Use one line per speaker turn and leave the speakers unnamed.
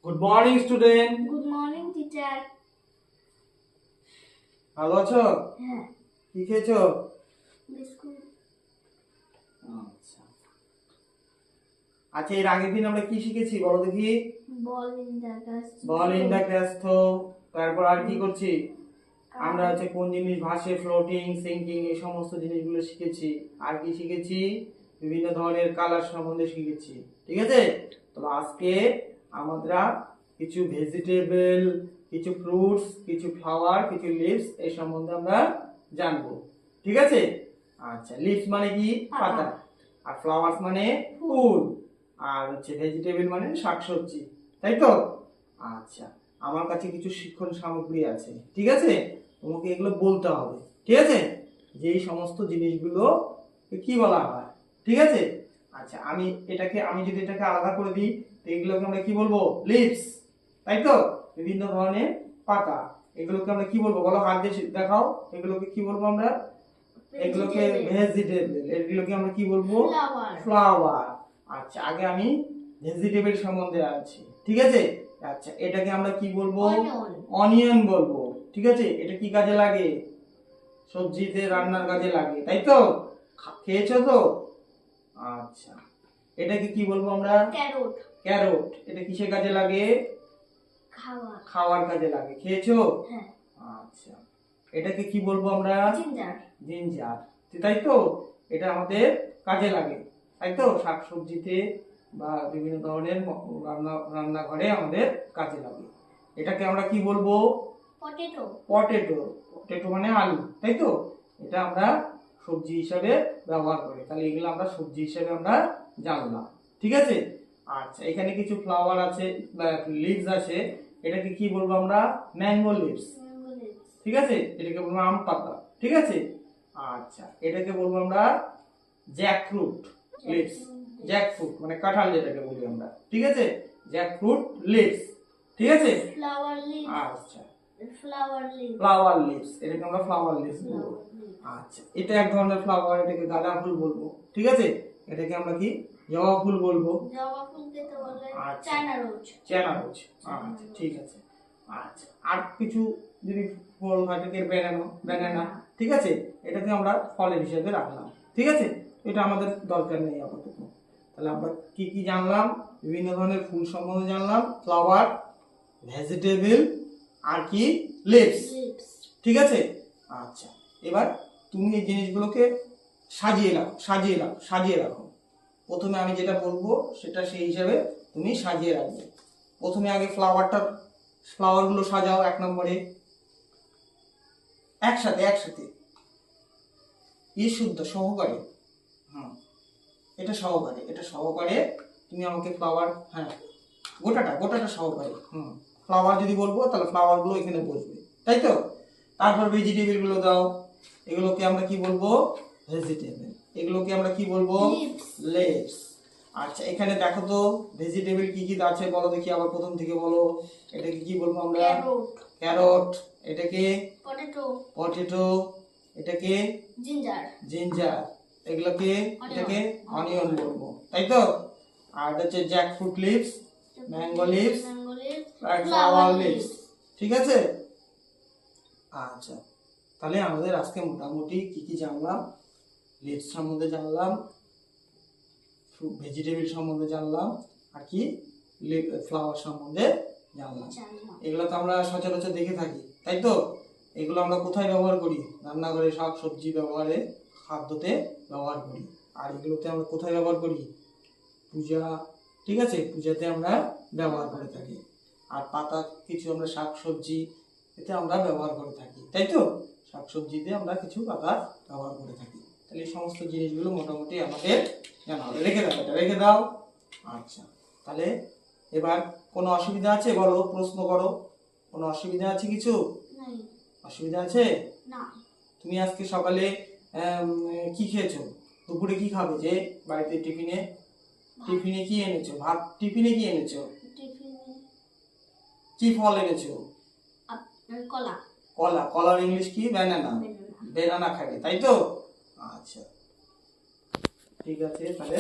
Good morning student.
Good morning teacher.
ভালো আছো?
হ্যাঁ।
কি খেয়েছো?
বিস্কুট।
আচ্ছা আচ্ছা, এর আগের দিন আমরা কি শিখেছি বলো দেখি?
বল in the class.
Ball in the class তো তারপর আর কি করছি আমরা? কোন জিনিস ভাসে, ফ্লোটিং, সিঙ্কিং, এই সমস্ত জিনিসগুলো শিখেছি। আর কি শিখেছি? বিভিন্ন ধরনের কালার সম্বন্ধে শিখেছি। ঠিক আছে, তো আজকে আমরা কিছু ভেজিটেবল, কিছু ফ্রুটস, কিছু ফ্লাওয়ার, কিছু লিভস এই সম্বন্ধে আমরা জানবো। ঠিক আছে। আচ্ছা, লিভস মানে কি? পাতা। আর ফ্লাওয়ার্স মানে ফুল। আর ভেজিটেবল মানে শাকসবজি, তাই তো? আচ্ছা, আমার কাছে কিছু শিক্ষণ সামগ্রী আছে। ঠিক আছে, তোমাকে এগুলো বলতে হবে। ঠিক আছে, যে এই সমস্ত জিনিসগুলো কি বলা হয়। ঠিক আছে। আচ্ছা, আমি যদি এটাকে আলাদা করে দিই, তো এগুলোকে আমরা কি বলবো? লিভস, তাই তো? বিভিন্ন ধরনের পাতা, এগুলোকে আমরা কি বলবো বলো? হাত দিয়ে দেখাও। এগুলোকে কি বলবো আমরা? এগুলোকে ভেজিটেবল। এগুলোকে আমরা কি বলবো? ফ্লাওয়ার। আচ্ছা, আগে আমি ভেজিটেবল সম্বন্ধে আছি। ঠিক আছে। আচ্ছা, এটাকে আমরা কি বলবো? অনিয়ন বলবো। ঠিক আছে, এটা কি কাজে লাগে? সবজিতে রান্নার কাজে লাগে, তাই তো? খেয়েছো তো? আচ্ছা, এটাকে কি বলবো আমরা?
ক্যারট।
ক্যারট। এটা কিসের কাজে লাগে? খাওয়ার কাজে লাগে। খেয়েছো?
হ্যাঁ।
আচ্ছা, এটাকে কি বলবো আমরা?
জিঞ্জার।
জিঞ্জার, তাই তো? এটা আমাদের কাজে লাগে, তাই তো? শাকসবজিতে বা বিভিন্ন ধরনের রান্নাঘরে আমাদের কাজে লাগে। এটাকে আমরা কি বলবো?
পটেটো।
পটেটো। পটেটো মানে আলু, তাই তো? এটা আমরা সবজি হিসাবে ব্যবহার করি। তাহলে এগুলো আমরা সবজি হিসাবে আমরা জানলাম। ঠিক আছে। আচ্ছা, এখানে কিছু ফ্লাওয়ার আছে বা লিভস আছে। এটাকে কি বলবো আমরা? Mango leaves. ঠিক আছে, এটাকে বলবো আম পাতা। ঠিক আছে। আচ্ছা, এটাকে বলবো আমরা জ্যাকফ্রুট লিভস। জ্যাকফ্রুট মানে কাঁঠাল যেটাকে বলি আমরা। ঠিক আছে, জ্যাকফ্রুট লিভস। ঠিক আছে।
Flower leaves.
আচ্ছা,
ফ্লাওয়ার
লিভস, এটাকে আমরা ফ্লাওয়ার লিভস বলবো। আচ্ছা, এটা এক ধরনের ফ্লাওয়ার, এটাকে গাঁদা ফুল বলবো। ঠিক আছে, এটাকে আমরা কি? জবা ফুল বলবো।
জবা ফুলকে তো বলে
আচ্ছা,
চায়না রোজ।
China rose. আচ্ছা, ঠিক আছে। আচ্ছা, আর কিছু যদি ফল হয়, এটাকে ব্যানানা। ঠিক আছে, এটাকে আমরা ফলের হিসেবে রাখলাম। ঠিক আছে, এটা আমাদের দরকার নেই আপাতত। তাহলে আমরা কি কি জানলাম? বিভিন্ন ধরনের ফুল সম্বন্ধে জানলাম, ফ্লাওয়ার, ভেজিটেবল, আর কি? লিভস। ঠিক আছে। আচ্ছা, এবার তুমি এই জিনিসগুলোকে সাজিয়ে রাখো। প্রথমে আমি যেটা বলবো সেটা সেই হিসাবে তুমি সাজিয়ে রাখবে। প্রথমে আগে ফ্লাওয়ারগুলো সাজাও 1 নম্বরে। একসাথে শুদ্ধ সহকারে। এটা সহকারে তুমি আমাকে ফ্লাওয়ার, হ্যাঁ, গোটাটা সহকারে। ফ্লাওয়ার যদি বলবো তাহলে ফ্লাওয়ারগুলো এখানে বসবে, তাই তো? তারপর ভেজিটেবল গুলো দাও। এগুলোকে আমরা কি বলবো? ভেজিটেবল। এগুলোকে আমরা কি বলবো? লিভস। আচ্ছা, এখানে দেখো তো ভেজিটেবল কি কি আছে বলো দেখি, আবার প্রথম থেকে বলো। এটাকে কি বলবো আমরা? ক্যারট। এটাকে পটেটো। এটাকে জিঞ্জার। এটাকে অনিয়ন বলবো, তাই তো? আর এটা হচ্ছে জ্যাকফ্রুট লিভস, ম্যাঙ্গো লিভস, আর ফ্লাওয়ার লিভস। ঠিক আছে। আচ্ছা, তাহলে আমাদের আজকে মোটামুটি কি কি জানলাম? লিভস সম্বন্ধে জানলাম, ভেজিটেবল সম্বন্ধে জানলাম, আর কি? ফ্লাওয়ার সম্বন্ধে জানলাম। এগুলো তো আমরা সচরাচর দেখে থাকি, তাই তো? এগুলো আমরা কোথায় ব্যবহার করি? রান্নাঘরে শাক সবজি ব্যবহারে, খাদ্যতে ব্যবহার করি। আর এগুলোতে আমরা কোথায় ব্যবহার করি? পূজা। ঠিক আছে, পূজাতে আমরা ব্যবহার করে থাকি। আর পাতা কিছু আমরা শাক সবজি এতে আমরা ব্যবহার করে থাকি, তাই তো? শাক সবজিতে আমরা কিছু পাতা ব্যবহার করে থাকি। তাহলে এই সমস্ত জিনিসগুলো মোটামুটি আমাদের জানা হবে। রেখে দাও। আচ্ছা, তাহলে এবার কোনো অসুবিধা আছে বলো, প্রশ্ন করো। কোনো অসুবিধা আছে? কিছু অসুবিধা আছে
না।
তুমি আজকে সকালে কি খেয়েছো? দুপুরে কি খাবে? যে বাড়িতে টিফিনে কি এনেছো? ভাত। টিফিনে কি এনেছো? কি ফল এনেছো? কলার ইংলিশ কি? ব্যানানা খাবে, তাই তো? আচ্ছা, ঠিক আছে, তাহলে